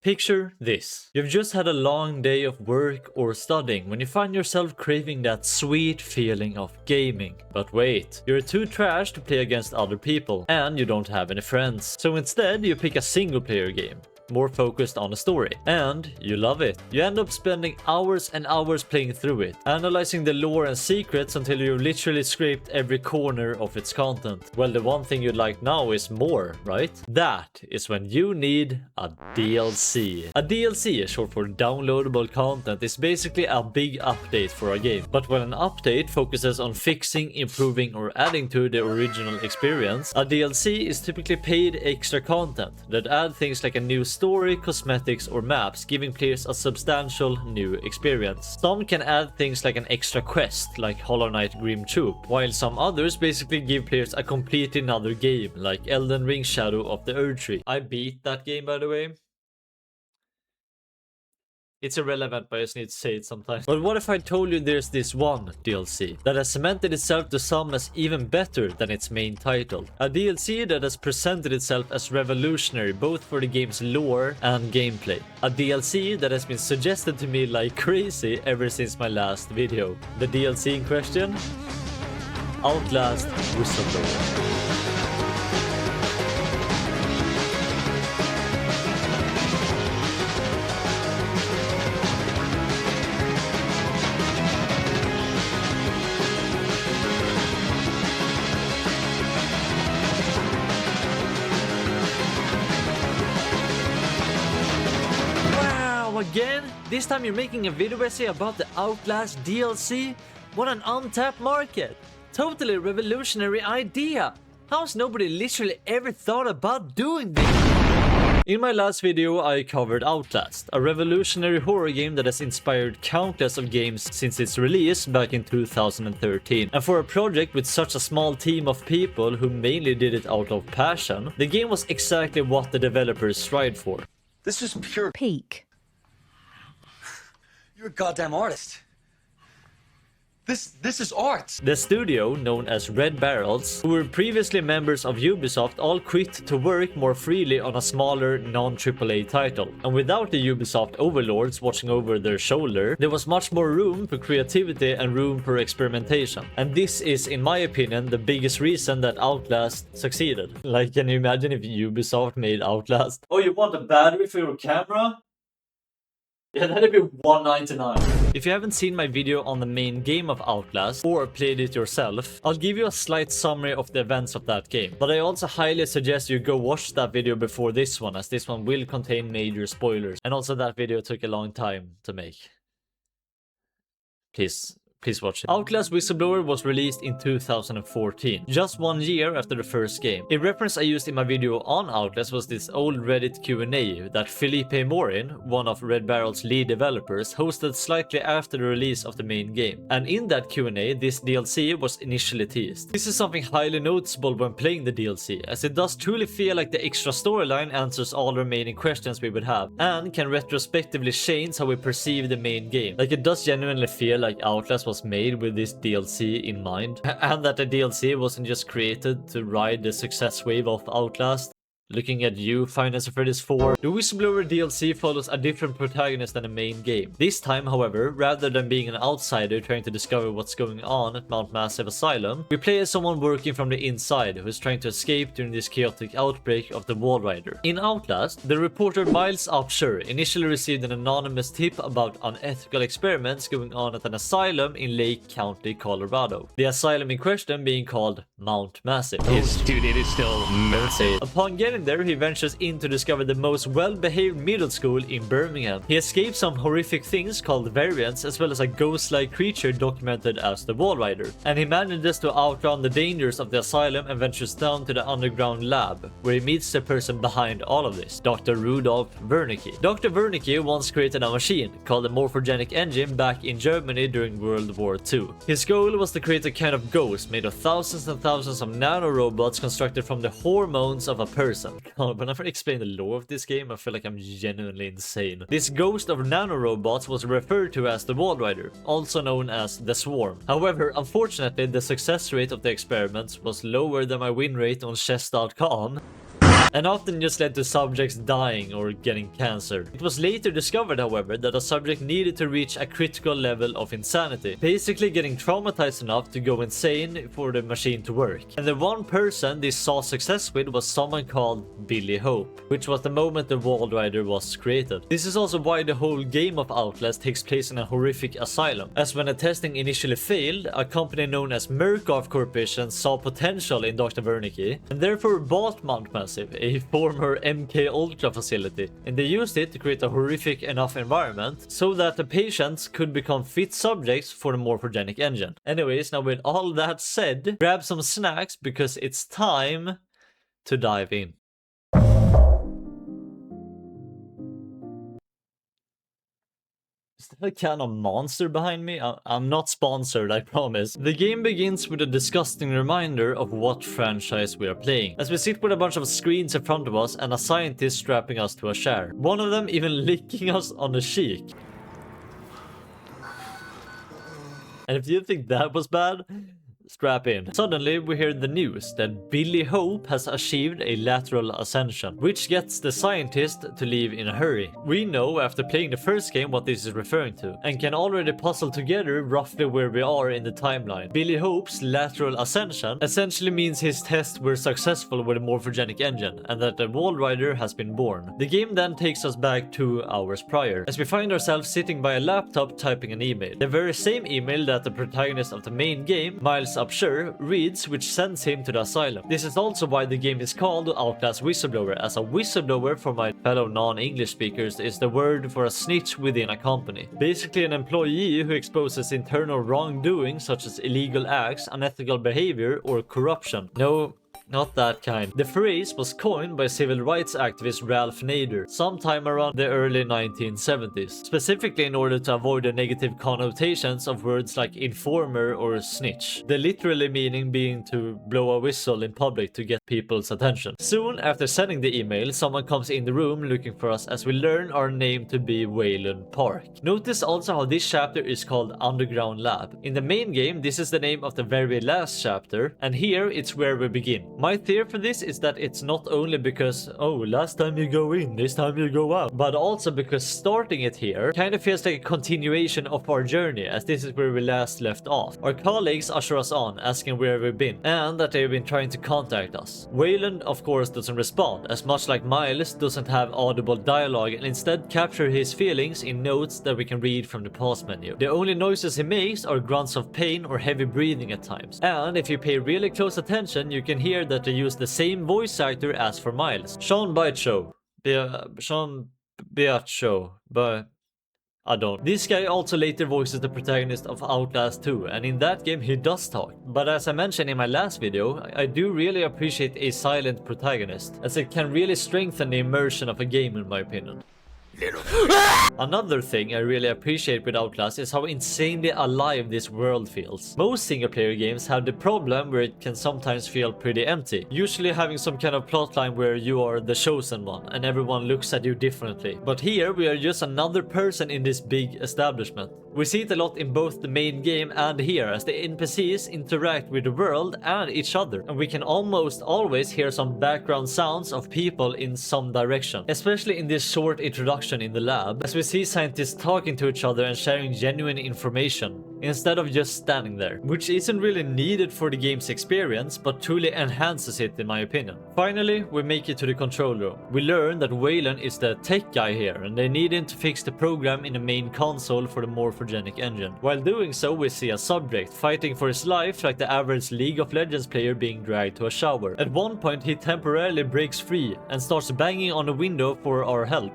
Picture this. You've just had a long day of work or studying when you find yourself craving that sweet feeling of gaming. But wait, you're too trash to play against other people, and you don't have any friends. So instead, you pick a single player game, more focused on a story, and you love it. You end up spending hours and hours playing through it, analyzing the lore and secrets until you literally scraped every corner of its content. Well, the one thing you'd like now is more, right? That is when you need a DLC. A DLC, short for downloadable content, is basically a big update for a game. But when an update focuses on fixing, improving, or adding to the original experience, a DLC is typically paid extra content that add things like a new story, cosmetics, or maps, giving players a substantial new experience. Some can add things like an extra quest, like Hollow Knight Grim Troop, while some others basically give players a completely another game, like Elden Ring Shadow of the Erdtree. I beat that game, by the way. It's irrelevant, but I just need to say it sometimes. But what if I told you there's this one DLC that has cemented itself to some as even better than its main title? A DLC that has presented itself as revolutionary both for the game's lore and gameplay. A DLC that has been suggested to me like crazy ever since my last video. The DLC in question? Outlast Whistleblower. Again? This time you're making a video essay about the Outlast DLC? What an untapped market! Totally revolutionary idea! How's nobody literally ever thought about doing this? In my last video I covered Outlast, a revolutionary horror game that has inspired countless of games since its release back in 2013. And for a project with such a small team of people who mainly did it out of passion, the game was exactly what the developers strived for. This is pure Peak. You're a goddamn artist. This is art. The studio, known as Red Barrels, who were previously members of Ubisoft, all quit to work more freely on a smaller, non-AAA title. And without the Ubisoft overlords watching over their shoulder, there was much more room for creativity and room for experimentation. And this is, in my opinion, the biggest reason that Outlast succeeded. Like, can you imagine if Ubisoft made Outlast? Oh, you want a battery for your camera? Yeah, that'd be $199. If you haven't seen my video on the main game of Outlast or played it yourself, I'll give you a slight summary of the events of that game. But I also highly suggest you go watch that video before this one, as this one will contain major spoilers. And also that video took a long time to make. Please watch it. Outlast Whistleblower was released in 2014, just 1 year after the first game. A reference I used in my video on Outlast was this old Reddit Q&A that Felipe Morin, one of Red Barrel's lead developers, hosted slightly after the release of the main game. And in that Q&A, this DLC was initially teased. This is something highly noticeable when playing the DLC, as it does truly feel like the extra storyline answers all remaining questions we would have, and can retrospectively change how we perceive the main game. Like, it does genuinely feel like Outlast was made with this DLC in mind, and that the DLC wasn't just created to ride the success wave of Outlast. Looking at you, Five Nights at Freddy's 4. The Whistleblower DLC follows a different protagonist than the main game. This time, however, rather than being an outsider trying to discover what's going on at Massive Asylum, we play as someone working from the inside who is trying to escape during this chaotic outbreak of the Wall Rider. In Outlast, the reporter Miles Upshur initially received an anonymous tip about unethical experiments going on at an asylum in Lake County, Colorado. The asylum in question being called Mount Massive. Dude, it is still massive. Upon getting there, he ventures in to discover the most well-behaved middle school in Birmingham. He escapes some horrific things called variants, as well as a ghost-like creature documented as the Wall Rider. And he manages to outrun the dangers of the asylum and ventures down to the underground lab, where he meets the person behind all of this, Dr. Rudolf Wernicke. Dr. Wernicke once created a machine called the Morphogenic Engine back in Germany during World War II. His goal was to create a kind of ghost made of thousands and thousands of nanorobots constructed from the hormones of a person. Whenever I explain the lore of this game, I feel like I'm genuinely insane. This ghost of nanorobots was referred to as the Wall Rider, also known as the Swarm. However, unfortunately, the success rate of the experiments was lower than my win rate on chess.com. and often just led to subjects dying or getting cancer. It was later discovered, however, that a subject needed to reach a critical level of insanity, basically getting traumatized enough to go insane for the machine to work. And the one person this saw success with was someone called Billy Hope, which was the moment the Walrider was created. This is also why the whole game of Outlast takes place in a horrific asylum, as when the testing initially failed, a company known as Murkoff Corporation saw potential in Dr. Wernicke and therefore bought Mount Massive, a former MK Ultra facility, and they used it to create a horrific enough environment so that the patients could become fit subjects for the morphogenic engine. Anyways, now with all that said, grab some snacks because it's time to dive in. Is that a can of Monster behind me? I'm not sponsored, I promise. The game begins with a disgusting reminder of what franchise we are playing, as we sit with a bunch of screens in front of us and a scientist strapping us to a chair. One of them even licking us on the cheek. And if you think that was bad, strap in. Suddenly we hear the news that Billy Hope has achieved a lateral ascension, which gets the scientist to leave in a hurry. We know after playing the first game what this is referring to, and can already puzzle together roughly where we are in the timeline. Billy Hope's lateral ascension essentially means his tests were successful with a morphogenic engine, and that the Walrider has been born. The game then takes us back 2 hours prior, as we find ourselves sitting by a laptop typing an email. The very same email that the protagonist of the main game, Miles Upshur, reads, which sends him to the asylum. This is also why the game is called Outlast Whistleblower, as a whistleblower for my fellow non-English speakers is the word for a snitch within a company. Basically an employee who exposes internal wrongdoing such as illegal acts, unethical behavior, or corruption. No, not that kind. The phrase was coined by civil rights activist Ralph Nader sometime around the early 1970s, specifically in order to avoid the negative connotations of words like informer or snitch, the literally meaning being to blow a whistle in public to get people's attention. Soon after sending the email, someone comes in the room looking for us as we learn our name to be Wayland Park. Notice also how this chapter is called Underground Lab. In the main game, this is the name of the very last chapter, and here it's where we begin. My theory for this is that it's not only because, oh, last time you go in, this time you go out, but also because starting it here kind of feels like a continuation of our journey, as this is where we last left off. Our colleagues usher us on, asking where we've been, and that they've been trying to contact us. Wayland, of course, doesn't respond, as much like Miles doesn't have audible dialogue and instead capture his feelings in notes that we can read from the pause menu. The only noises he makes are grunts of pain or heavy breathing at times, and if you pay really close attention, you can hear that they use the same voice actor as for Miles. Sean Biatcho, but I don't. This guy also later voices the protagonist of Outlast 2, and in that game he does talk. But as I mentioned in my last video, I do really appreciate a silent protagonist, as it can really strengthen the immersion of a game in my opinion. Another thing I really appreciate with Outlast is how insanely alive this world feels. Most single player games have the problem where it can sometimes feel pretty empty, usually having some kind of plotline where you are the chosen one and everyone looks at you differently. But here we are just another person in this big establishment. We see it a lot in both the main game and here, as the NPCs interact with the world and each other, and we can almost always hear some background sounds of people in some direction, especially in this short introduction in the lab, as we see scientists talking to each other and sharing genuine information, instead of just standing there, which isn't really needed for the game's experience, but truly enhances it in my opinion. Finally, we make it to the control room. We learn that Wayland is the tech guy here, and they need him to fix the program in the main console for the morphogenic engine. While doing so, we see a subject fighting for his life like the average League of Legends player being dragged to a shower. At one point, he temporarily breaks free and starts banging on the window for our help.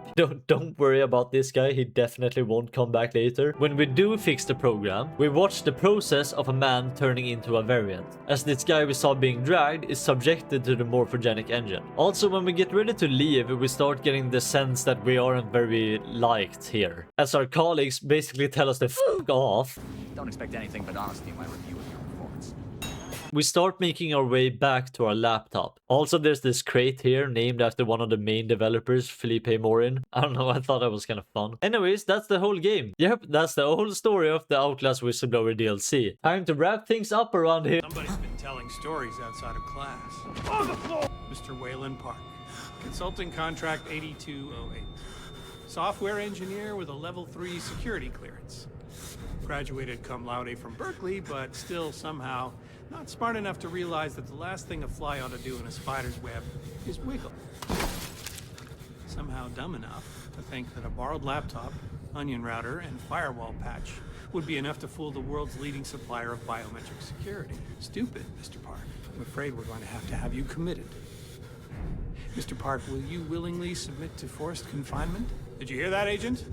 Don't worry about this guy, he definitely won't come back later. When we do fix the program, we watch the process of a man turning into a variant, as this guy we saw being dragged is subjected to the morphogenic engine. Also, when we get ready to leave, we start getting the sense that we aren't very liked here, as our colleagues basically tell us to fuck off. Don't expect anything but honesty in my review of your performance. We start making our way back to our laptop. Also, there's this crate here named after one of the main developers, Felipe Morin. I don't know, I thought that was kind of fun. Anyways, that's the whole game. Yep, that's the whole story of the Outlast Whistleblower DLC. Time to wrap things up around here. Somebody's been telling stories outside of class. Mr. Wayland Park. Consulting contract 8208. Software engineer with a level 3 security clearance. Graduated cum laude from Berkeley, but still somehow not smart enough to realize that the last thing a fly ought to do in a spider's web is wiggle. Somehow dumb enough to think that a borrowed laptop, onion router, and firewall patch would be enough to fool the world's leading supplier of biometric security. Stupid, Mr. Park. I'm afraid we're going to have you committed. Mr. Park, will you willingly submit to forced confinement? Did you hear that, Agent?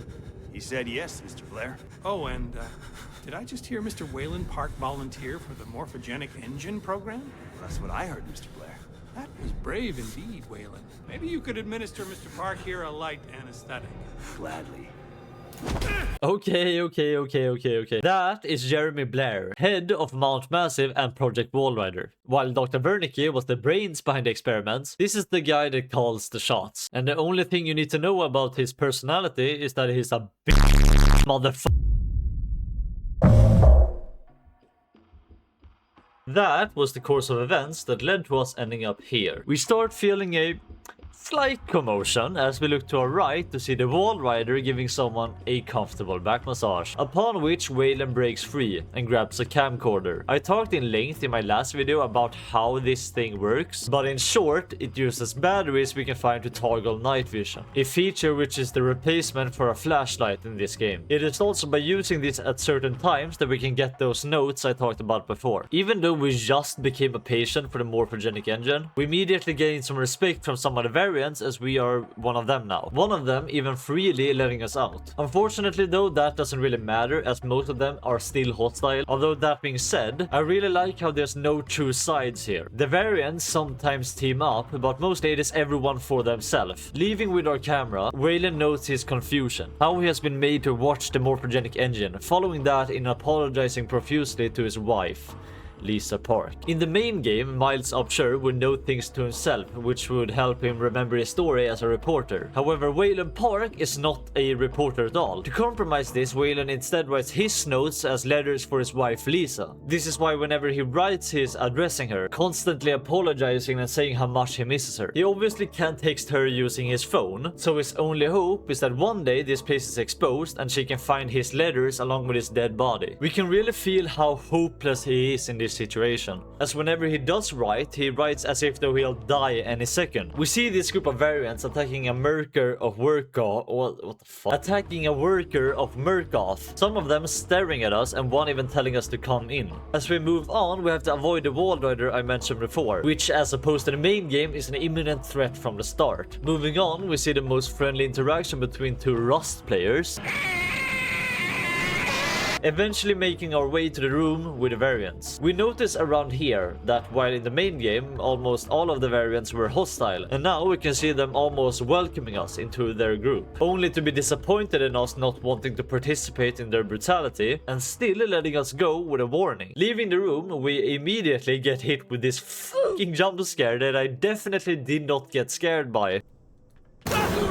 He said yes, Mr. Blair. Oh, and did I just hear Mr. Wayland Park volunteer for the morphogenic engine program? That's what I heard, Mr. Blair. That was brave indeed, Wayland. Maybe you could administer Mr. Park here a light anesthetic. Gladly. Okay. That is Jeremy Blair, head of Mount Massive and Project Wallrider. While Dr. Wernicke was the brains behind the experiments, this is the guy that calls the shots. And the only thing you need to know about his personality is that he's a motherfucker. That was the course of events that led to us ending up here. We start feeling a slight commotion as we look to our right to see the wall rider giving someone a comfortable back massage, upon which Wayland breaks free and grabs a camcorder. I talked in length in my last video about how this thing works, but in short, it uses batteries we can find to toggle night vision, a feature which is the replacement for a flashlight in this game. It is also by using this at certain times that we can get those notes I talked about before. Even though we just became a patient for the morphogenic engine, we immediately gained some respect from some of the variants, as we are one of them now. One of them even freely letting us out. Unfortunately though, that doesn't really matter as most of them are still hostile. Although that being said, I really like how there's no true sides here. The variants sometimes team up, but mostly it is everyone for themselves. Leaving with our camera, Wayland notes his confusion, how he has been made to watch the morphogenic engine, following that in apologizing profusely to his wife, Lisa Park. In the main game, Miles Upshur would note things to himself, which would help him remember his story as a reporter. However, Wayland Park is not a reporter at all. To compromise this, Wayland instead writes his notes as letters for his wife Lisa. This is why whenever he writes, he's addressing her, constantly apologizing and saying how much he misses her. He obviously can't text her using his phone, so his only hope is that one day this place is exposed and she can find his letters along with his dead body. We can really feel how hopeless he is in this situation, as whenever he does write, he writes as if though he'll die any second. We see this group of variants attacking a worker of attacking a worker of Murkoff, some of them staring at us and one even telling us to come in. As we move on, we have to avoid the wall rider I mentioned before, which as opposed to the main game is an imminent threat from the start. Moving on, we see the most friendly interaction between two Rust players, eventually making our way to the room with the variants. We notice around here that while in the main game almost all of the variants were hostile, and now we can see them almost welcoming us into their group, only to be disappointed in us not wanting to participate in their brutality and still letting us go with a warning. Leaving the room, we immediately get hit with this fucking jump scare that I definitely did not get scared by.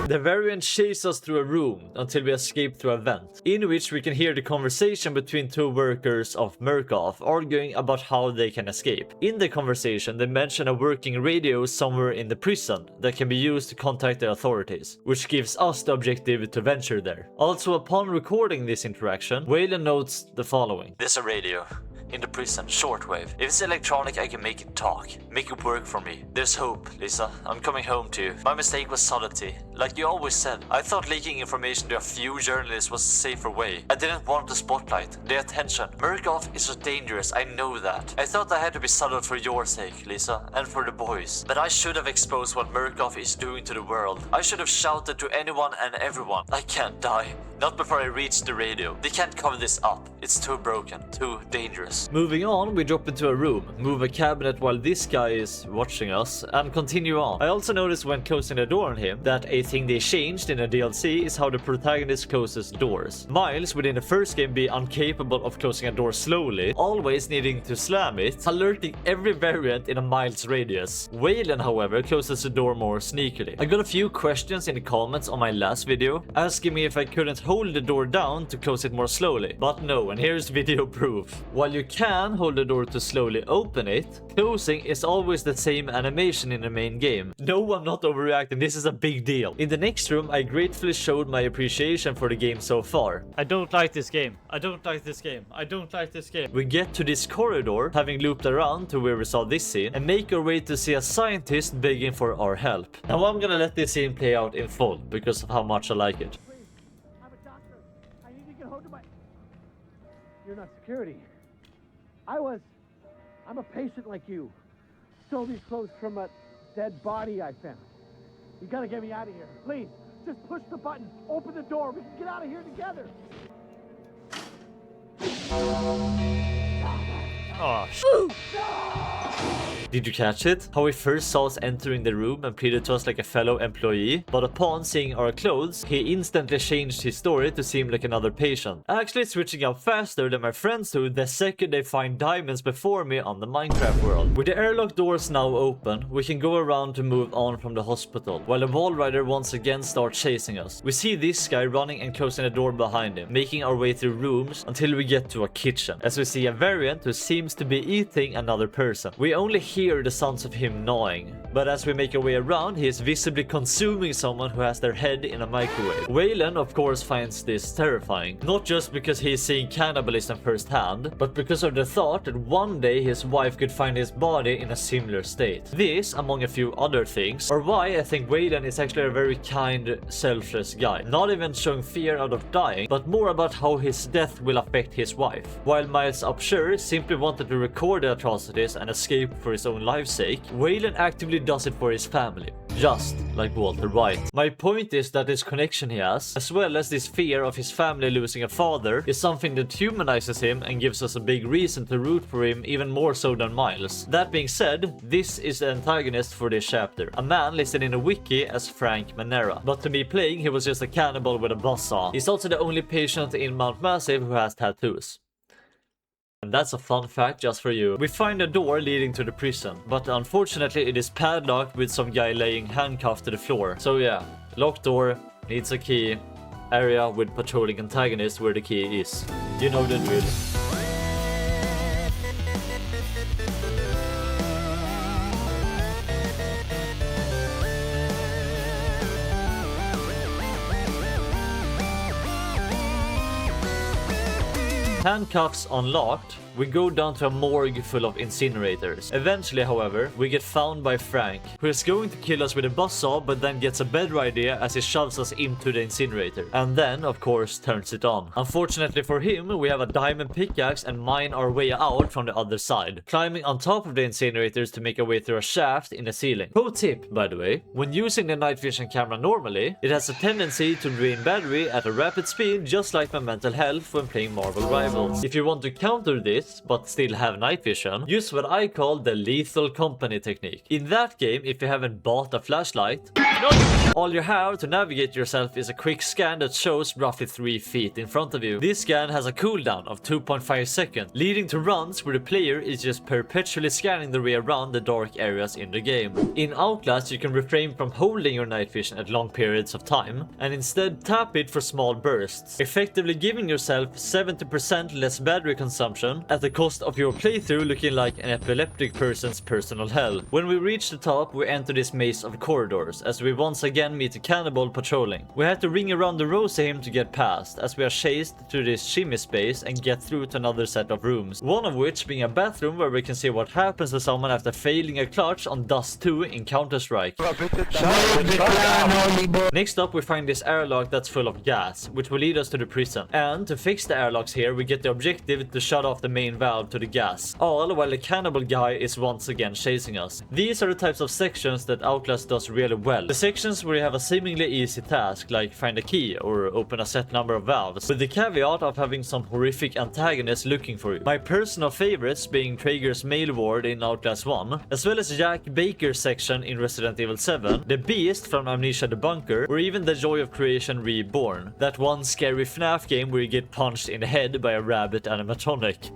The variant chases us through a room until we escape through a vent, in which we can hear the conversation between two workers of Murkoff arguing about how they can escape. In the conversation, they mention a working radio somewhere in the prison that can be used to contact the authorities, which gives us the objective to venture there. Also, upon recording this interaction, Wayland notes the following. There's a radio in the prison, shortwave. If it's electronic, I can make it talk. Make it work for me. There's hope, Lisa. I'm coming home to you. My mistake was subtlety. Like you always said, I thought leaking information to a few journalists was a safer way. I didn't want the spotlight, the attention. Murkoff is so dangerous, I know that. I thought I had to be subtle for your sake, Lisa, and for the boys. But I should have exposed what Murkoff is doing to the world. I should have shouted to anyone and everyone. I can't die. Not before I reach the radio. They can't cover this up. It's too broken, too dangerous. Moving on, we drop into a room, move a cabinet while this guy is watching us, and continue on. I also noticed when closing the door on him that a thing they changed in the DLC is how the protagonist closes doors. Miles would in the first game be incapable of closing a door slowly, always needing to slam it, alerting every variant in a mile's radius. Wayland, however, closes the door more sneakily. I got a few questions in the comments on my last video, asking me if I couldn't hold hold the door down to close it more slowly. But no, and here's video proof. While you can hold the door to slowly open it, closing is always the same animation in the main game. No, I'm not overreacting, this is a big deal. In the next room, I gratefully showed my appreciation for the game so far. I don't like this game. I don't like this game. I don't like this game. We get to this corridor, having looped around to where we saw this scene, and make our way to see a scientist begging for our help. Now I'm gonna let this scene play out in full because of how much I like it. Please, I'm a doctor. I need to get hold of my... You're not security. I'm a patient like you. Stole these clothes from a dead body I found. You gotta get me out of here. Please, just push the button. Open the door. We can get out of here together. Oh, Did you catch it? How he first saw us entering the room and pleaded to us like a fellow employee, but upon seeing our clothes, he instantly changed his story to seem like another patient. Actually switching up faster than my friends do the second they find diamonds before me on the Minecraft world. With the airlock doors now open, we can go around to move on from the hospital, while the wall rider once again starts chasing us. We see this guy running and closing the door behind him, making our way through rooms until we get to a kitchen, as we see a variant who seems to be eating another person. We only hear the sounds of him gnawing, but as we make our way around, he is visibly consuming someone who has their head in a microwave. Waylon of course finds this terrifying, not just because he is seeing cannibalism firsthand, but because of the thought that one day his wife could find his body in a similar state. This, among a few other things, are why I think Waylon is actually a very kind, selfless guy, not even showing fear out of dying, but more about how his death will affect his wife. While Miles Upshur simply wanted to record the atrocities and escape for his own life's sake, Waylon actively does it for his family, just like Walter White. My point is that this connection he has, as well as this fear of his family losing a father, is something that humanizes him and gives us a big reason to root for him even more so than Miles. That being said, this is the antagonist for this chapter, a man listed in a wiki as Frank Manera, but to me playing he was just a cannibal with a buzzsaw. He's also the only patient in Mount Massive who has tattoos. And that's a fun fact just for you. We find a door leading to the prison, but unfortunately it is padlocked with some guy laying handcuffed to the floor. So yeah, locked door, needs a key, area with patrolling antagonist where the key is. You know the drill. Handcuffs unlocked, we go down to a morgue full of incinerators. Eventually, however, we get found by Frank, who is going to kill us with a buzzsaw, but then gets a better idea as he shoves us into the incinerator. And then, of course, turns it on. Unfortunately for him, we have a diamond pickaxe and mine our way out from the other side, climbing on top of the incinerators to make our way through a shaft in the ceiling. Pro tip, by the way, when using the night vision camera normally, it has a tendency to drain battery at a rapid speed, just like my mental health when playing Marvel Rivals. If you want to counter this, but still have night vision, use what I call the lethal company technique. In that game, if you haven't bought a flashlight, all you have to navigate yourself is a quick scan that shows roughly 3 feet in front of you. This scan has a cooldown of 2.5 seconds, leading to runs where the player is just perpetually scanning the way around the dark areas in the game. In Outlast, you can refrain from holding your night vision at long periods of time, and instead tap it for small bursts, effectively giving yourself 70% less battery consumption at the cost of your playthrough looking like an epileptic person's personal hell. When we reach the top, we enter this maze of corridors, as we once again meet a cannibal patrolling. We have to ring around the rows of him to get past, as we are chased through this shimmy space and get through to another set of rooms, one of which being a bathroom where we can see what happens to someone after failing a clutch on Dust 2 in Counter-Strike. Next up, we find this airlock that's full of gas, which will lead us to the prison. And to fix the airlocks here, we get the objective to shut off the main valve to the gas, all while the cannibal guy is once again chasing us. These are the types of sections that Outlast does really well. The sections where you have a seemingly easy task, like find a key or open a set number of valves, with the caveat of having some horrific antagonists looking for you. My personal favorites being Traeger's mail ward in Outlast 1, as well as Jack Baker's section in Resident Evil 7, the Beast from Amnesia the Bunker, or even the Joy of Creation Reborn, that one scary FNAF game where you get punched in the head by a rabbit animatronic.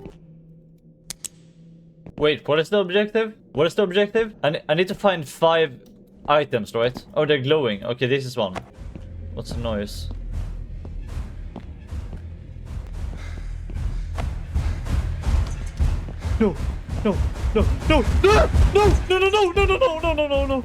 Wait, what is the objective? What is the objective? I need to find 5 items, right? Oh, they're glowing. Okay, this is one. What's the noise? no, no, no, no, no, no, no, no, no, no, no, no, no, no, no, no.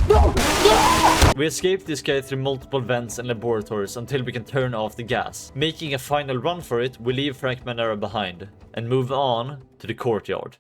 No! No! We escape this guy through multiple vents and laboratories until we can turn off the gas. Making a final run for it, we leave Frank Manera behind and move on to the courtyard.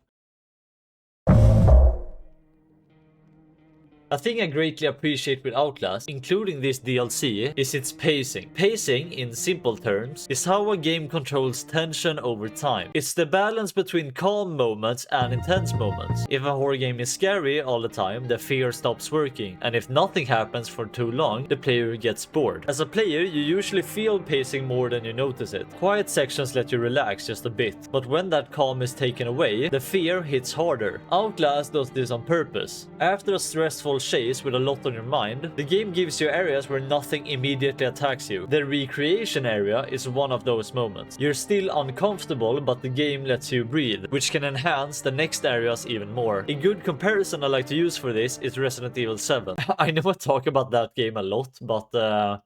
A thing I greatly appreciate with Outlast, including this DLC, is its pacing. Pacing, in simple terms, is how a game controls tension over time. It's the balance between calm moments and intense moments. If a horror game is scary all the time, the fear stops working, and if nothing happens for too long, the player gets bored. As a player, you usually feel pacing more than you notice it. Quiet sections let you relax just a bit, but when that calm is taken away, the fear hits harder. Outlast does this on purpose. After a stressful chase with a lot on your mind, the game gives you areas where nothing immediately attacks you. The recreation area is one of those moments. You're still uncomfortable, but the game lets you breathe, which can enhance the next areas even more. A good comparison I like to use for this is Resident Evil 7. I know I talk about that game a lot, but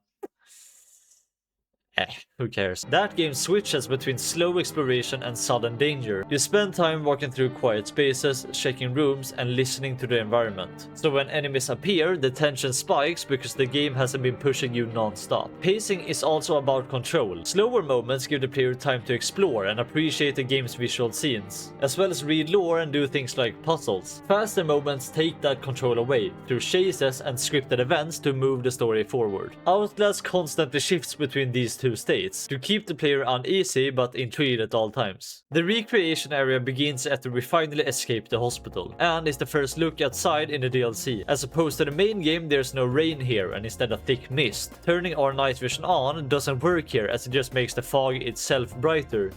who cares? That game switches between slow exploration and sudden danger. You spend time walking through quiet spaces, checking rooms, and listening to the environment. So when enemies appear, the tension spikes because the game hasn't been pushing you non-stop. Pacing is also about control. Slower moments give the player time to explore and appreciate the game's visual scenes, as well as read lore and do things like puzzles. Faster moments take that control away through chases and scripted events to move the story forward. Outlast constantly shifts between these two states to keep the player uneasy but intrigued at all times. The recreation area begins after we finally escape the hospital, and is the first look outside in the DLC. As opposed to the main game, there's no rain here and instead a thick mist. Turning our night vision on doesn't work here, as it just makes the fog itself brighter.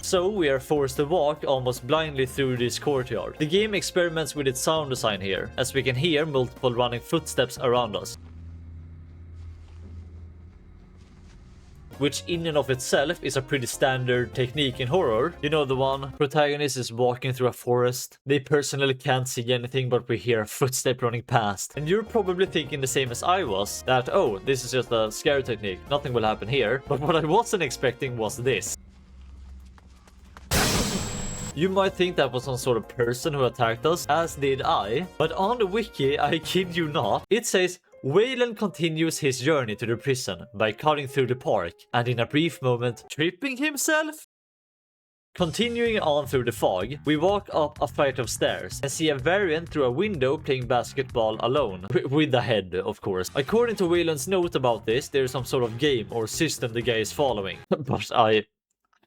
So we are forced to walk almost blindly through this courtyard. The game experiments with its sound design here, as we can hear multiple running footsteps around us, which in and of itself is a pretty standard technique in horror. You know the one, protagonist is walking through a forest, they personally can't see anything but we hear a footstep running past. And you're probably thinking the same as I was, that oh, this is just a scare technique, nothing will happen here. But what I wasn't expecting was this. You might think that was some sort of person who attacked us, as did I, but on the wiki, I kid you not, it says Waylon continues his journey to the prison by cutting through the park and in a brief moment tripping himself. Continuing on through the fog, we walk up a flight of stairs and see a variant through a window playing basketball alone. With a head, of course. According to Waylon's note about this, there's some sort of game or system the guy is following. But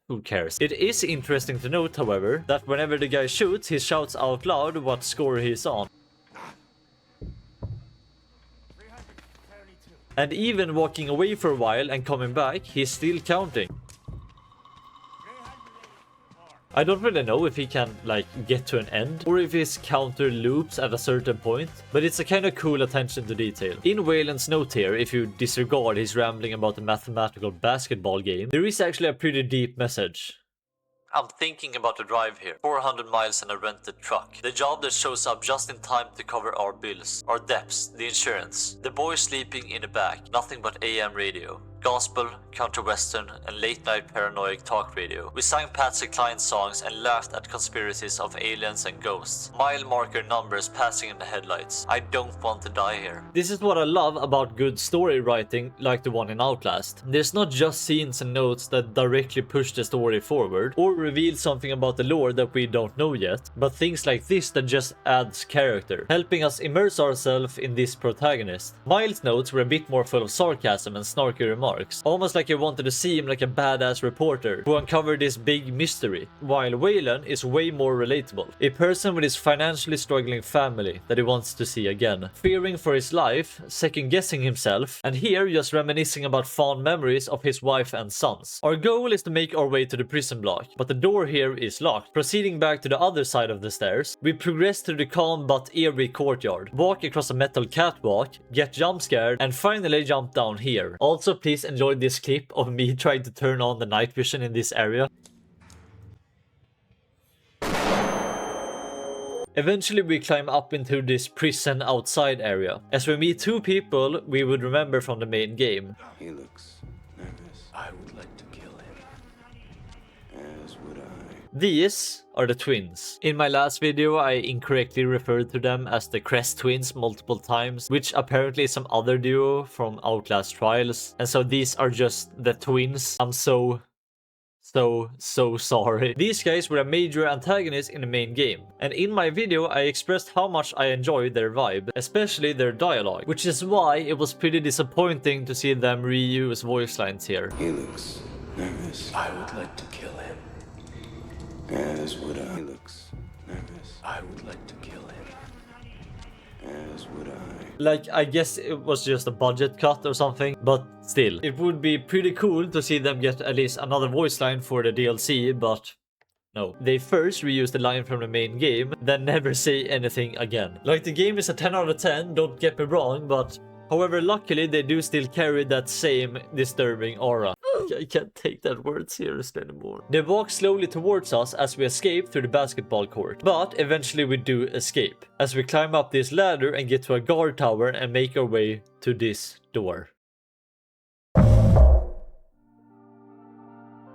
who cares? It is interesting to note, however, that whenever the guy shoots, he shouts out loud what score he's on. And even walking away for a while and coming back, he's still counting. I don't really know if he can like get to an end or if his counter loops at a certain point, but it's a kind of cool attention to detail. In Waylon's note here, if you disregard his rambling about the mathematical basketball game, there is actually a pretty deep message. I'm thinking about the drive here. 400 miles in a rented truck. The job that shows up just in time to cover our bills, our debts, the insurance. The boy sleeping in the back. Nothing but AM radio. Gospel, counter-western, and late-night paranoid talk radio. We sang Patsy Cline songs and laughed at conspiracies of aliens and ghosts. Mile marker numbers passing in the headlights. I don't want to die here. This is what I love about good story writing like the one in Outlast. There's not just scenes and notes that directly push the story forward or reveal something about the lore that we don't know yet, but things like this that just adds character, helping us immerse ourselves in this protagonist. Miles' notes were a bit more full of sarcasm and snarky remarks. Almost like you wanted to see him like a badass reporter who uncovered this big mystery, while Waylon is way more relatable. A person with his financially struggling family that he wants to see again, fearing for his life, second guessing himself, and here just reminiscing about fond memories of his wife and sons. Our goal is to make our way to the prison block, but the door here is locked. Proceeding back to the other side of the stairs, we progress through the calm but eerie courtyard, walk across a metal catwalk, get jump scared, and finally jump down here. Also, please enjoy this clip of me trying to turn on the night vision in this area. Eventually we climb up into this prison outside area, as we meet two people we would remember from the main game. He looks nervous. I would like to kill him. These are the twins. In my last video, I incorrectly referred to them as the Crest twins multiple times, which apparently is some other duo from Outlast Trials. And so these are just the twins. I'm so sorry. These guys were a major antagonist in the main game, and in my video I expressed how much I enjoyed their vibe, especially their dialogue, which is why it was pretty disappointing to see them reuse voice lines here. He looks nervous. I would like to kill him. As would I. He looks nervous. I would like to kill him. As would I. Like, I guess it was just a budget cut or something, but still. It would be pretty cool to see them get at least another voice line for the DLC, but no. They first reuse the line from the main game, then never say anything again. Like, the game is a 10 out of 10, don't get me wrong, but however, luckily they do still carry that same disturbing aura. I can't take that word seriously anymore. They walk slowly towards us as we escape through the basketball court, but eventually we do escape, as we climb up this ladder and get to a guard tower and make our way to this door.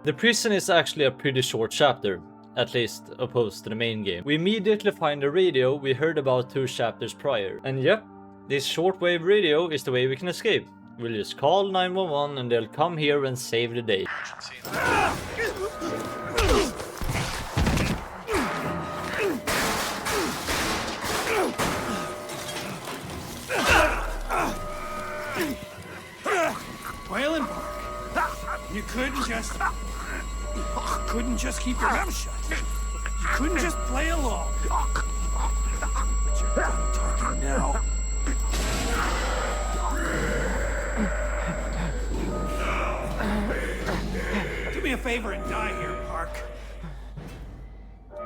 The prison is actually a pretty short chapter, at least opposed to the main game. We immediately find the radio we heard about 2 chapters prior, and yep, this shortwave radio is the way we can escape. We'll just call 911 and they'll come here and save the day. Waylon, you couldn't just keep your mouth shut. You couldn't just play along. But you're done talking now. Do me a favor and die here, Park.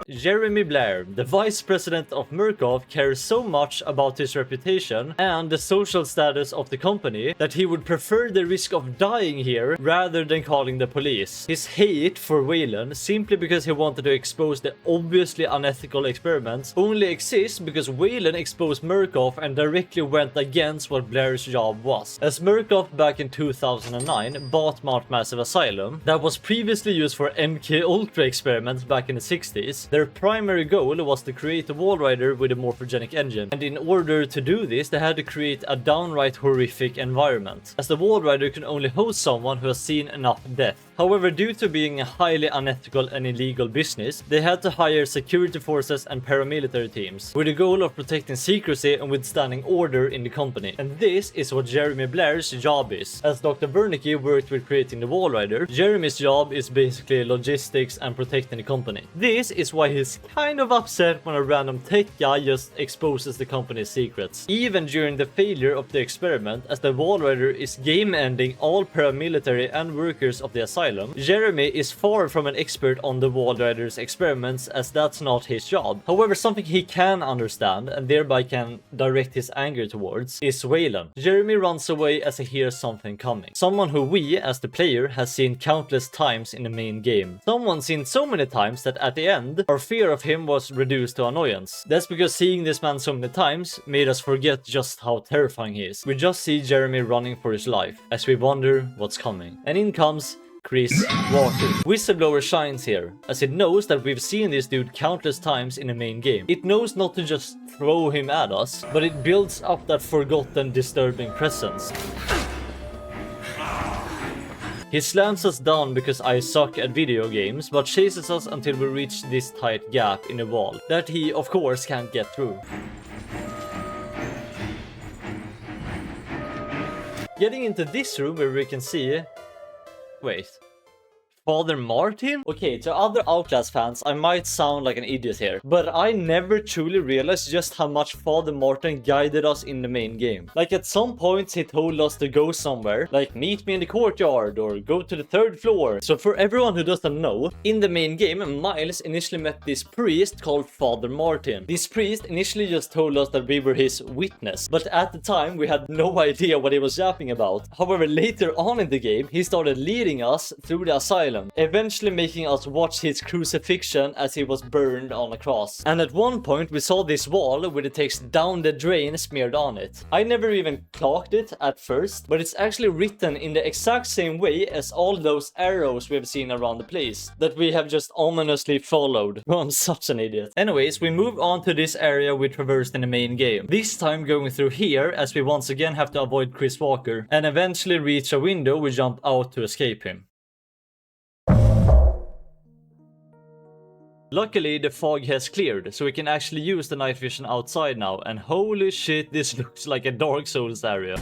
Jeremy Blair, the vice president of Murkoff, cares so much about his reputation and the social status of the company that he would prefer the risk of dying here rather than calling the police. His hate for Waylon, simply because he wanted to expose the obviously unethical experiments, only exists because Waylon exposed Murkoff and directly went against what Blair's job was. As Murkoff back in 2009 bought Mount Massive Asylum, that was previously used for MK Ultra experiments back in the 60s, their primary goal was to create a wall rider with a morphogenic engine, and in order to do this they had to create a downright horrific environment, as the wall rider can only host someone who has seen enough death. However, due to being a highly unethical and illegal business, they had to hire security forces and paramilitary teams, with the goal of protecting secrecy and withstanding order in the company. And this is what Jeremy Blair's job is. As Dr. Wernicke worked with creating the wall rider, Jeremy's job is basically logistics and protecting the company. This is why he's kind of upset when a random tech guy just exposes the company's secrets. Even during the failure of the experiment, as the wall rider is game-ending all paramilitary and workers of the asylum, Jeremy is far from an expert on the wall rider's experiments, as that's not his job. However, something he can understand and thereby can direct his anger towards is Waylon. Jeremy runs away as he hears something coming. Someone who we, as the player, has seen countless times in the main game. Someone seen so many times that at the end, our fear of him was reduced to annoyance. That's because seeing this man so many times made us forget just how terrifying he is. We just see Jeremy running for his life, as we wonder what's coming. And in comes Chris Walker. Whistleblower shines here, as it knows that we've seen this dude countless times in the main game. It knows not to just throw him at us, but it builds up that forgotten disturbing presence. He slams us down because I suck at video games, but chases us until we reach this tight gap in the wall that he of course can't get through. Getting into this room where we can see... Wait. Father Martin? Okay, to other Outlast fans, I might sound like an idiot here, but I never truly realized just how much Father Martin guided us in the main game. Like, at some points he told us to go somewhere, like meet me in the courtyard or go to the 3rd floor. So for everyone who doesn't know, in the main game, Miles initially met this priest called Father Martin. This priest initially just told us that we were his witness, but at the time we had no idea what he was yapping about. However, later on in the game, he started leading us through the asylum asylum, eventually making us watch his crucifixion as he was burned on a cross. And at one point we saw this wall with the text "down the drain" smeared on it. I never even clocked it at first, but it's actually written in the exact same way as all those arrows we've seen around the place that we have just ominously followed. Oh, I'm such an idiot. Anyways, we move on to this area we traversed in the main game. This time going through here as we once again have to avoid Chris Walker and eventually reach a window we jump out to escape him. Luckily, the fog has cleared, so we can actually use the night vision outside now, and holy shit, this looks like a Dark Souls area.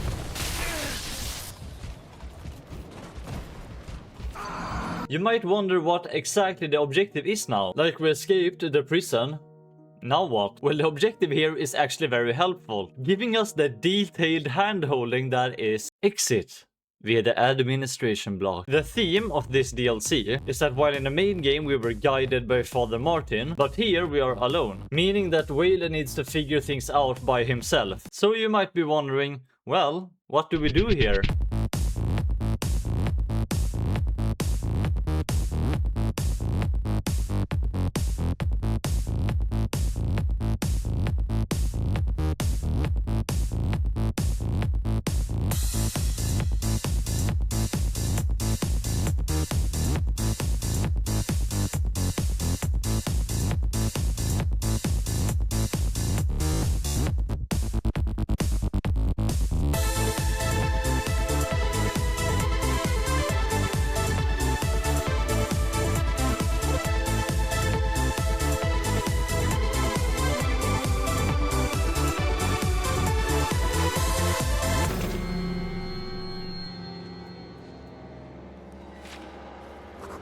You might wonder what exactly the objective is now. Like, we escaped the prison. Now what? Well, the objective here is actually very helpful, giving us the detailed hand-holding that is exit via the administration block. The theme of this DLC is that while in the main game we were guided by Father Martin, but here we are alone, meaning that Waylon needs to figure things out by himself. So you might be wondering, well, what do we do here?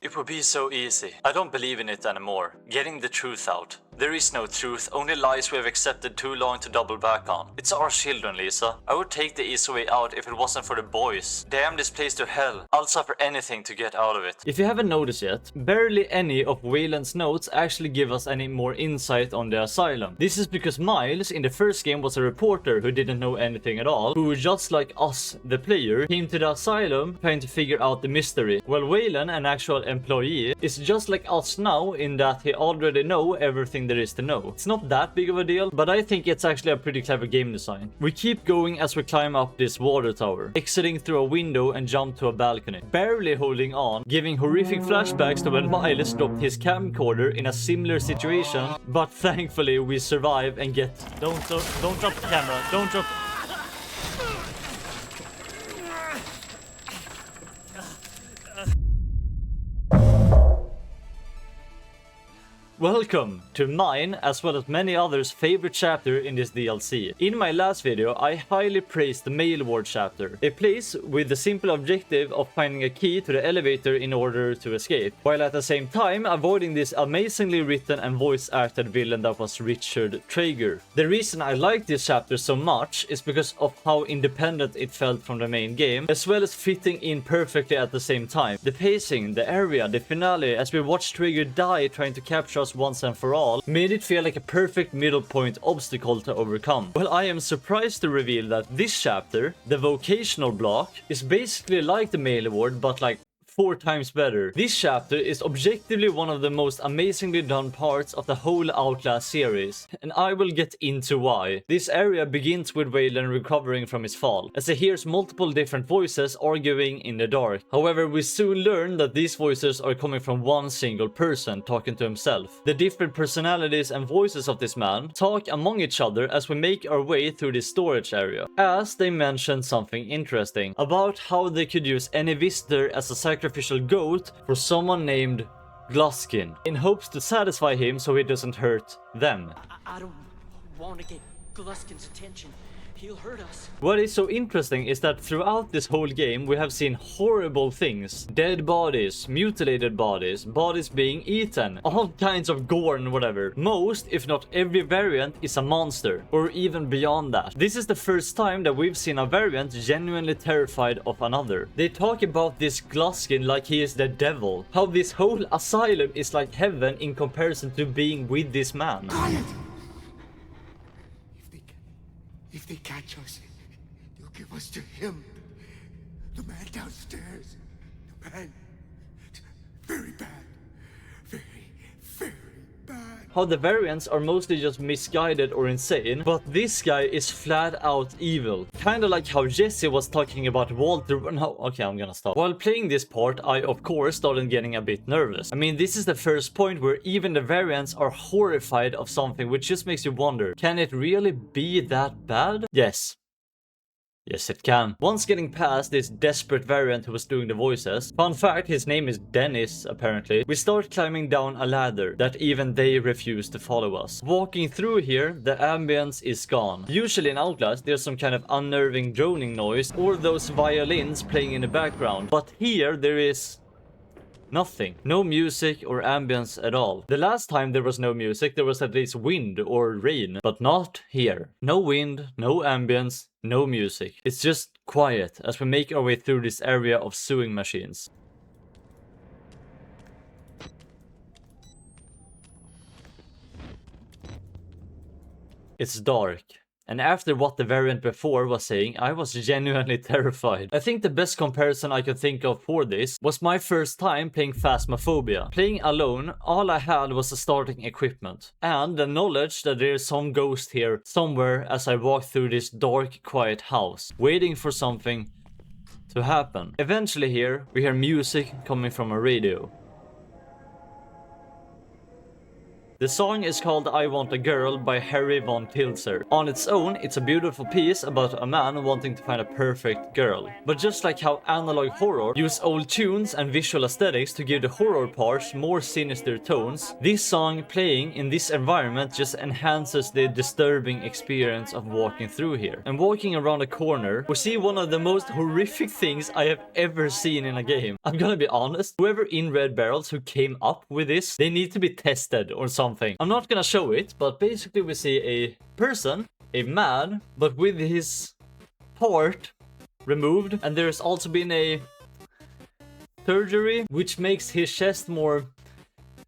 It would be so easy. I don't believe in it anymore. Getting the truth out. There is no truth, only lies we have accepted too long to double back on. It's our children, Lisa. I would take the easy way out if it wasn't for the boys. Damn this place to hell. I'll suffer anything to get out of it. If you haven't noticed yet, barely any of Waylon's notes actually give us any more insight on the asylum. This is because Miles in the first game was a reporter who didn't know anything at all, who just like us, the player, came to the asylum trying to figure out the mystery. While Waylon, an actual employee, is just like us now in that he already know everything there is to know. It's not that big of a deal, but I think it's actually a pretty clever game design. We keep going as we climb up this water tower, exiting through a window and jump to a balcony, barely holding on, giving horrific flashbacks to when Miles dropped his camcorder in a similar situation, but thankfully we survive and get... Don't drop the camera, don't drop... Welcome to mine, as well as many others' favorite chapter in this DLC. In my last video, I highly praised the mail ward chapter, a place with the simple objective of finding a key to the elevator in order to escape, while at the same time avoiding this amazingly written and voice-acted villain that was Richard Traeger. The reason I like this chapter so much is because of how independent it felt from the main game, as well as fitting in perfectly at the same time. The pacing, the area, the finale, as we watch Traeger die trying to capture us once and for all, made it feel like a perfect middle point obstacle to overcome. Well, I am surprised to reveal that this chapter, the vocational block, is basically like the mail award, but like 4 times better. This chapter is objectively one of the most amazingly done parts of the whole Outlast series, and I will get into why. This area begins with Waylon recovering from his fall, as he hears multiple different voices arguing in the dark. However, we soon learn that these voices are coming from one single person talking to himself. The different personalities and voices of this man talk among each other as we make our way through this storage area, as they mention something interesting about how they could use any visitor as a sacrificial goat for someone named Gluskin, in hopes to satisfy him so he doesn't hurt them. I don't want to get Gluskin's attention. He'll hurt us. What is so interesting is that throughout this whole game we have seen horrible things. Dead bodies, mutilated bodies, bodies being eaten, all kinds of gore and whatever. Most, if not every variant is a monster, or even beyond that. This is the first time that we've seen a variant genuinely terrified of another. They talk about this Gluskin like he is the devil. How this whole asylum is like heaven in comparison to being with this man. Quiet! If they catch us, they'll give us to him. The man downstairs. The man how the variants are mostly just misguided or insane, but this guy is flat out evil. Kinda like how Jesse was talking about Walter. No, okay, I'm gonna stop. While playing this part, I of course started getting a bit nervous. I mean, this is the first point where even the variants are horrified of something, which just makes you wonder, can it really be that bad? Yes. Yes, it can. Once getting past this desperate variant who was doing the voices, fun fact, his name is Dennis apparently, we start climbing down a ladder that even they refuse to follow us. Walking through here, the ambience is gone. Usually in Outlast, there's some kind of unnerving droning noise or those violins playing in the background, but here there is nothing. No music or ambience at all. The last time there was no music, there was at least wind or rain, but not here. No wind, no ambience, no music. It's just quiet as we make our way through this area of sewing machines. It's dark. And after what the variant before was saying, I was genuinely terrified. I think the best comparison I could think of for this was my first time playing Phasmophobia. Playing alone, all I had was the starting equipment. And the knowledge that there is some ghost here somewhere as I walked through this dark, quiet house, waiting for something to happen. Eventually here, we hear music coming from a radio. The song is called I Want a Girl by Harry von Pilzer. On its own, it's a beautiful piece about a man wanting to find a perfect girl. But just like how analog horror use old tunes and visual aesthetics to give the horror parts more sinister tones, this song playing in this environment just enhances the disturbing experience of walking through here. And walking around a corner, we see one of the most horrific things I have ever seen in a game. I'm gonna be honest, whoever in Red Barrels who came up with this, they need to be tested or something. I'm not gonna show it, but basically we see a person, a man, but with his part removed, and there's also been a surgery which makes his chest more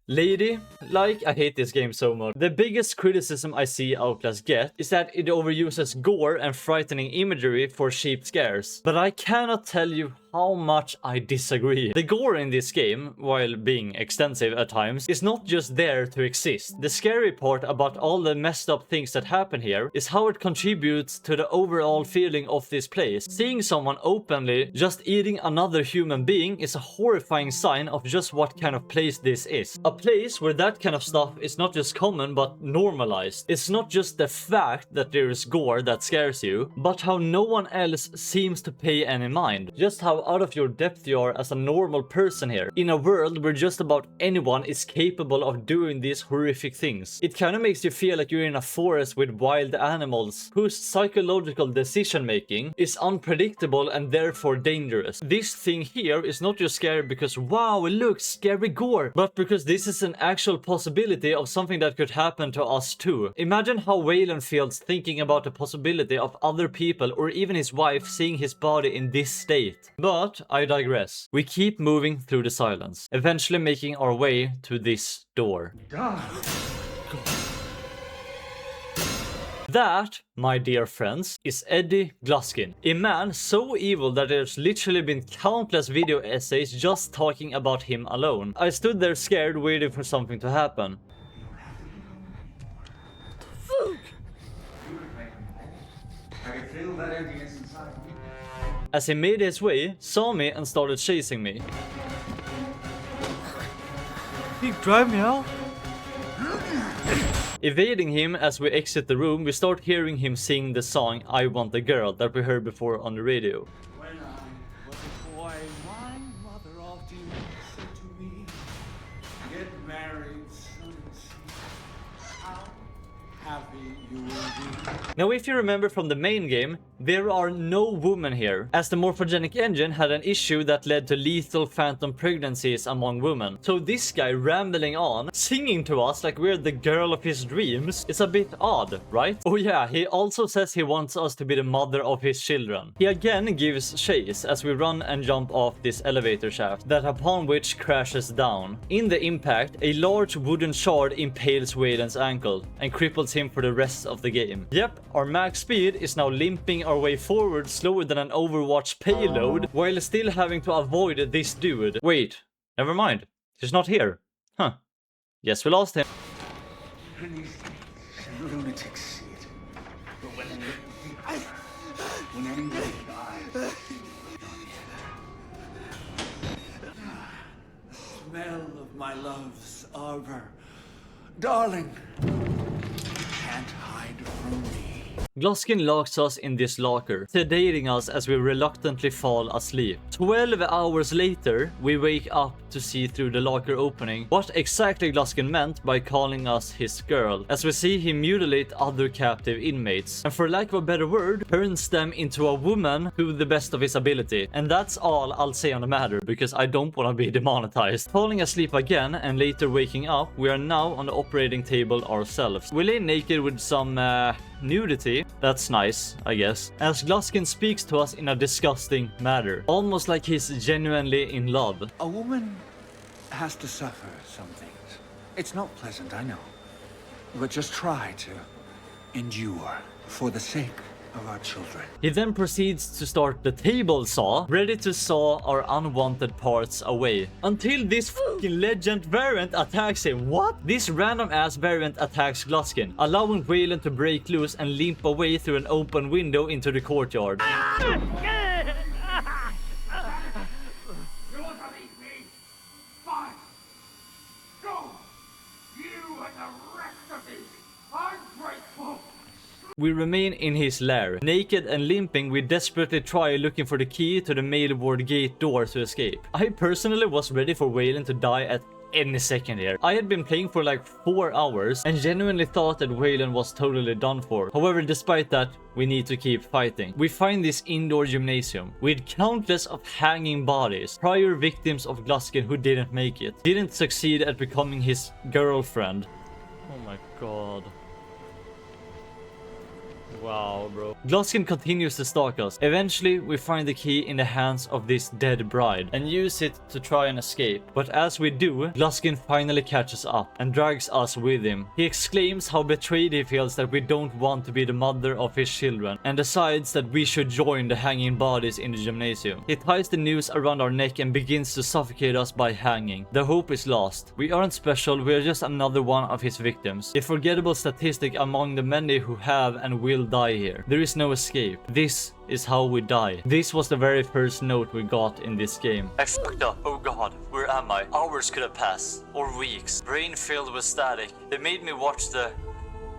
lady-like. I hate this game so much. The biggest criticism I see Outlast get is that it overuses gore and frightening imagery for cheap scares. But I cannot tell you how much I disagree. The gore in this game, while being extensive at times, is not just there to exist. The scary part about all the messed up things that happen here is how it contributes to the overall feeling of this place. Seeing someone openly just eating another human being is a horrifying sign of just what kind of place this is. A place where that kind of stuff is not just common but normalized. It's not just the fact that there is gore that scares you, but how no one else seems to pay any mind. Just how out of your depth you are as a normal person here, in a world where just about anyone is capable of doing these horrific things. It kind of makes you feel like you're in a forest with wild animals, whose psychological decision making is unpredictable and therefore dangerous. This thing here is not just scary because wow, look, scary gore, but because this is an actual possibility of something that could happen to us too. Imagine how Waylon feels thinking about the possibility of other people or even his wife seeing his body in this state. But I digress. We keep moving through the silence, eventually making our way to this door. That, my dear friends, is Eddie Gluskin, a man so evil that there's literally been countless video essays just talking about him alone. I stood there scared, waiting for something to happen. As he made his way, saw me and started chasing me. You drive me out? Evading him as we exit the room, we start hearing him sing the song I Want a Girl that we heard before on the radio. When I was a boy, my mother often said to me, get married, son, and see how happy you will be. Now if you remember from the main game, there are no women here, as the morphogenic engine had an issue that led to lethal phantom pregnancies among women. So this guy rambling on, singing to us like we're the girl of his dreams, is a bit odd, right? Oh yeah, he also says he wants us to be the mother of his children. He again gives chase as we run and jump off this elevator shaft, that upon which crashes down. In the impact, a large wooden shard impales Waylon's ankle and cripples him for the rest of the game. Yep, our max speed is now limping our way forward slower than an Overwatch payload, while still having to avoid this dude. Wait, never mind. He's not here. Huh. Yes, we lost him. And these lunatics see it. But when they look at me, when anybody dies, the smell of my love's arbor. Darling, can't hide from me. Gluskin locks us in this locker, sedating us as we reluctantly fall asleep. 12 hours later, we wake up to see through the locker opening what exactly Gluskin meant by calling us his girl, as we see him mutilate other captive inmates, and for lack of a better word, turns them into a woman to the best of his ability. And that's all I'll say on the matter, because I don't want to be demonetized. Falling asleep again and later waking up, we are now on the operating table ourselves. We lay naked with some nudity. That's nice, I guess. As Gluskin speaks to us in a disgusting manner, almost like he's genuinely in love. A woman has to suffer some things. It's not pleasant, I know. But just try to endure for the sake of our children. He then proceeds to start the table saw, ready to saw our unwanted parts away. Until this fucking legend variant attacks him. What? This random ass variant attacks Gluskin, allowing Waylon to break loose and limp away through an open window into the courtyard. You want to leave me? Fine. Go! You and the rest of these ungrateful. We remain in his lair. Naked and limping, we desperately try looking for the key to the mail ward gate door to escape. I personally was ready for Waylon to die at any second here. I had been playing for like 4 hours and genuinely thought that Waylon was totally done for. However, despite that, we need to keep fighting. We find this indoor gymnasium with countless of hanging bodies, prior victims of Gluskin who didn't make it, didn't succeed at becoming his girlfriend. Oh my god. Wow, bro. Gluskin continues to stalk us. Eventually, we find the key in the hands of this dead bride and use it to try and escape. But as we do, Gluskin finally catches up and drags us with him. He exclaims how betrayed he feels that we don't want to be the mother of his children and decides that we should join the hanging bodies in the gymnasium. He ties the noose around our neck and begins to suffocate us by hanging. The hope is lost. We aren't special, we are just another one of his victims. A forgettable statistic among the many who have and will die here. There is no escape. This is how we die. This was the very first note we got in this game. I fucked up. Oh god, where am I? Hours could have passed. Or weeks. Brain filled with static. They made me watch the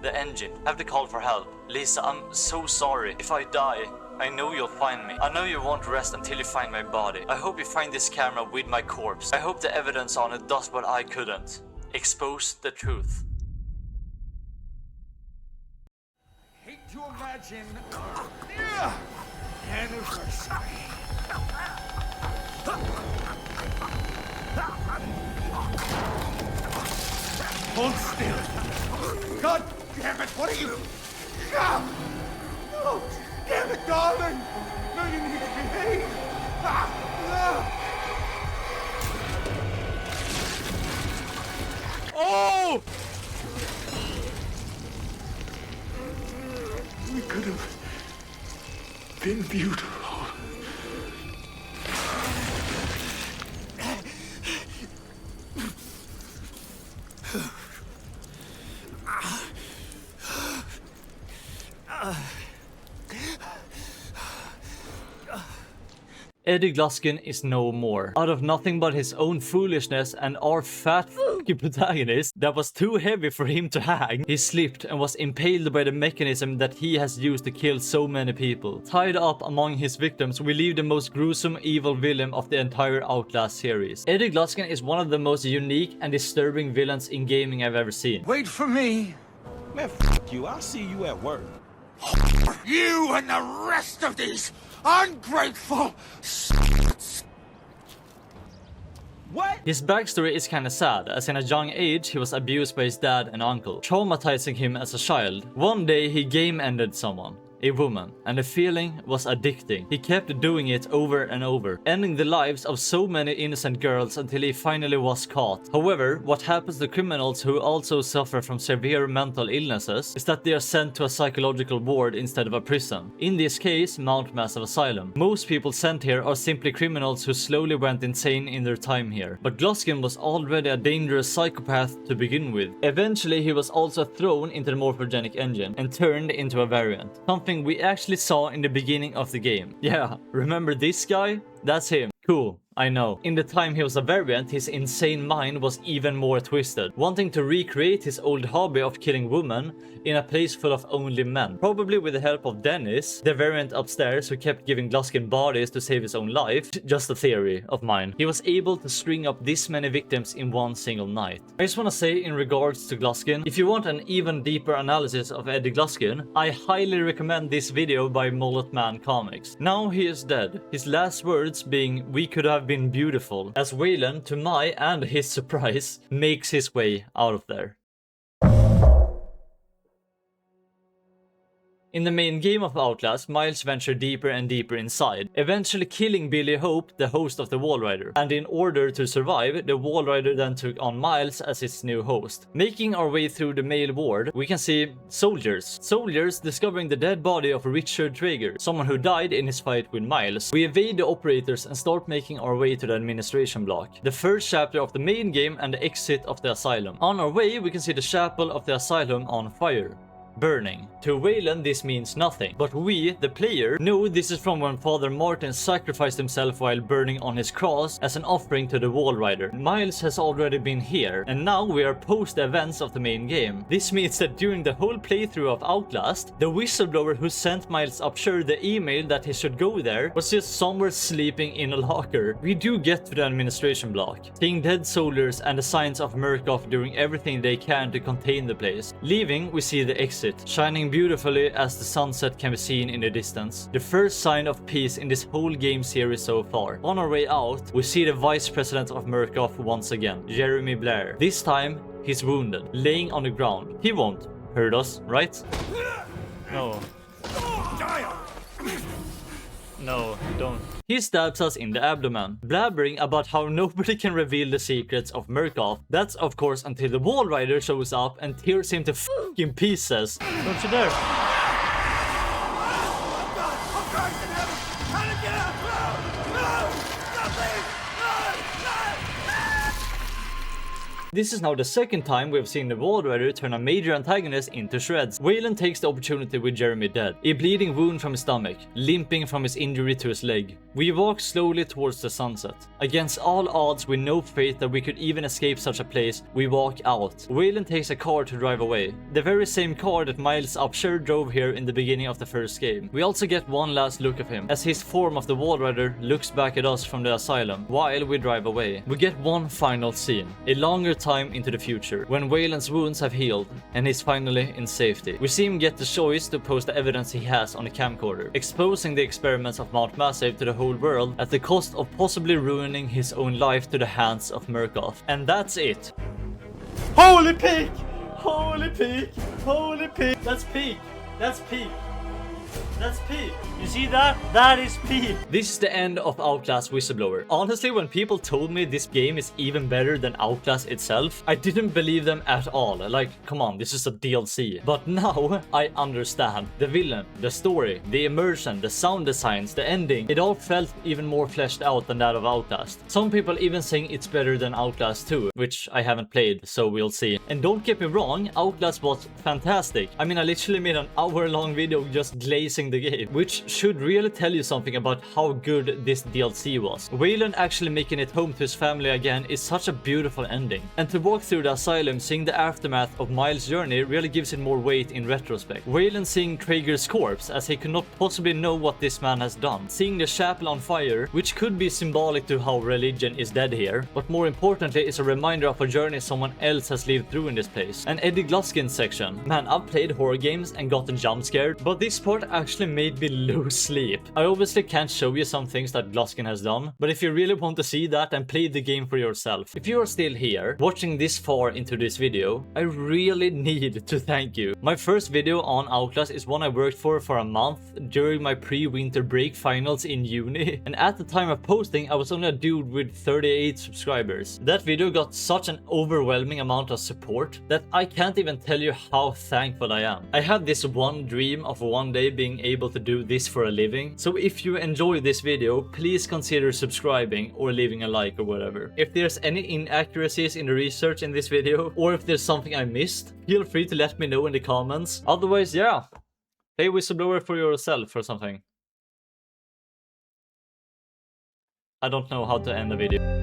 engine. Have to call for help. Lisa, I'm so sorry. If I die, I know you'll find me. I know you won't rest until you find my body. I hope you find this camera with my corpse. I hope the evidence on it does what I couldn't. Expose the truth. Hate to imagine our anniversary. Hold still. God damn it, what are you? No! Damn it, darling! No, you need to behave! Oh! We could have been beautiful. Eddie Gluskin is no more. Out of nothing but his own foolishness and our fat fucking protagonist that was too heavy for him to hang, he slipped and was impaled by the mechanism that he has used to kill so many people. Tied up among his victims, we leave the most gruesome evil villain of the entire Outlast series. Eddie Gluskin is one of the most unique and disturbing villains in gaming I've ever seen. Wait for me. Man, f you. I'll see you at work. You and the rest of these ungrateful What? His backstory is kinda sad, as in a young age he was abused by his dad and uncle, traumatizing him as a child. One day he game-ended someone. a woman, and the feeling was addicting. He kept doing it over and over, ending the lives of so many innocent girls until he finally was caught. However, what happens to criminals who also suffer from severe mental illnesses is that they are sent to a psychological ward instead of a prison. In this case, Massive Asylum. Most people sent here are simply criminals who slowly went insane in their time here, but Gluskin was already a dangerous psychopath to begin with. Eventually, he was also thrown into the morphogenic engine and turned into a variant, something we actually saw in the beginning of the game. Yeah, remember this guy? That's him. Cool. I know. In the time he was a variant, his insane mind was even more twisted, wanting to recreate his old hobby of killing women in a place full of only men. Probably with the help of Dennis, the variant upstairs who kept giving Gluskin bodies to save his own life. Just a theory of mine. He was able to string up this many victims in one single night. I just want to say in regards to Gluskin, if you want an even deeper analysis of Eddie Gluskin, I highly recommend this video by Mullet Man Comics. Now he is dead. His last words being, "We could have been beautiful," as Wayland, to my and his surprise, makes his way out of there. In the main game of Outlast, Miles ventured deeper and deeper inside, eventually killing Billy Hope, the host of the Wallrider. And in order to survive, the Wallrider then took on Miles as its new host. Making our way through the male ward, we can see soldiers. Soldiers discovering the dead body of Richard Traeger, someone who died in his fight with Miles. We evade the operators and start making our way to the administration block, the first chapter of the main game and the exit of the asylum. On our way, we can see the chapel of the asylum on fire. Burning. To Wayland this means nothing, but we, the player, know this is from when Father Martin sacrificed himself while burning on his cross as an offering to the Wallrider. Miles has already been here, and now we are post the events of the main game. This means that during the whole playthrough of Outlast, the whistleblower who sent Miles Upshur the email that he should go there was just somewhere sleeping in a locker. We do get to the administration block, seeing dead soldiers and the signs of Murkoff doing everything they can to contain the place. Leaving, we see the exit, shining beautifully as the sunset can be seen in the distance. The first sign of peace in this whole game series so far. On our way out, we see the vice president of Murkoff once again, Jeremy Blair. This time, he's wounded, laying on the ground. He won't hurt us, right? No. No, don't. He stabs us in the abdomen, blabbering about how nobody can reveal the secrets of Murkoff. That's of course until the Wallrider shows up and tears him to fucking pieces. Don't you dare. This is now the second time we have seen the Wallrider turn a major antagonist into shreds. Wayland takes the opportunity with Jeremy dead, a bleeding wound from his stomach, limping from his injury to his leg. We walk slowly towards the sunset. Against all odds, with no faith that we could even escape such a place, we walk out. Wayland takes a car to drive away, the very same car that Miles Upshur drove here in the beginning of the first game. We also get one last look of him, as his form of the Wallrider looks back at us from the asylum, while we drive away. We get one final scene, a longer time into the future, when Wayland's wounds have healed and he's finally in safety. We see him get the choice to post the evidence he has on the camcorder, exposing the experiments of Mount Massive to the whole world at the cost of possibly ruining his own life to the hands of Murkoff. And that's it. Holy peak! Holy peak! Holy peak! That's peak! That's peak! That's peak. You see that? That is peak. This is the end of Outlast Whistleblower. Honestly, when people told me this game is even better than Outlast itself, I didn't believe them at all. Like, come on, this is a DLC. But now I understand. The villain, the story, the immersion, the sound designs, the ending, it all felt even more fleshed out than that of Outlast. Some people even saying it's better than Outlast 2, which I haven't played, so we'll see. And don't get me wrong, Outlast was fantastic. I mean, I literally made an hour-long video just glazing the game, which should really tell you something about how good this DLC was. Wayland actually making it home to his family again is such a beautiful ending. And to walk through the asylum seeing the aftermath of Miles' journey really gives it more weight in retrospect. Wayland seeing Traeger's corpse, as he could not possibly know what this man has done. Seeing the chapel on fire, which could be symbolic to how religion is dead here, but more importantly it's a reminder of a journey someone else has lived through in this place. And Eddie Gluskin's section. Man, I've played horror games and gotten jump scared, but this part actually actually made me lose sleep. I obviously can't show you some things that Gluskin has done, but if you really want to see that, then play the game for yourself. If you are still here, watching this far into this video, I really need to thank you. My first video on Outlast is one I worked for a month during my pre-winter break finals in uni, and at the time of posting I was only a dude with 38 subscribers. That video got such an overwhelming amount of support that I can't even tell you how thankful I am. I had this one dream of one day being able to do this for a living, so if you enjoy this video, please consider subscribing or leaving a like or whatever. If there's any inaccuracies in the research in this video, or if there's something I missed, feel free to let me know in the comments. Otherwise, yeah, play Whistleblower for yourself or something. I don't know how to end the video.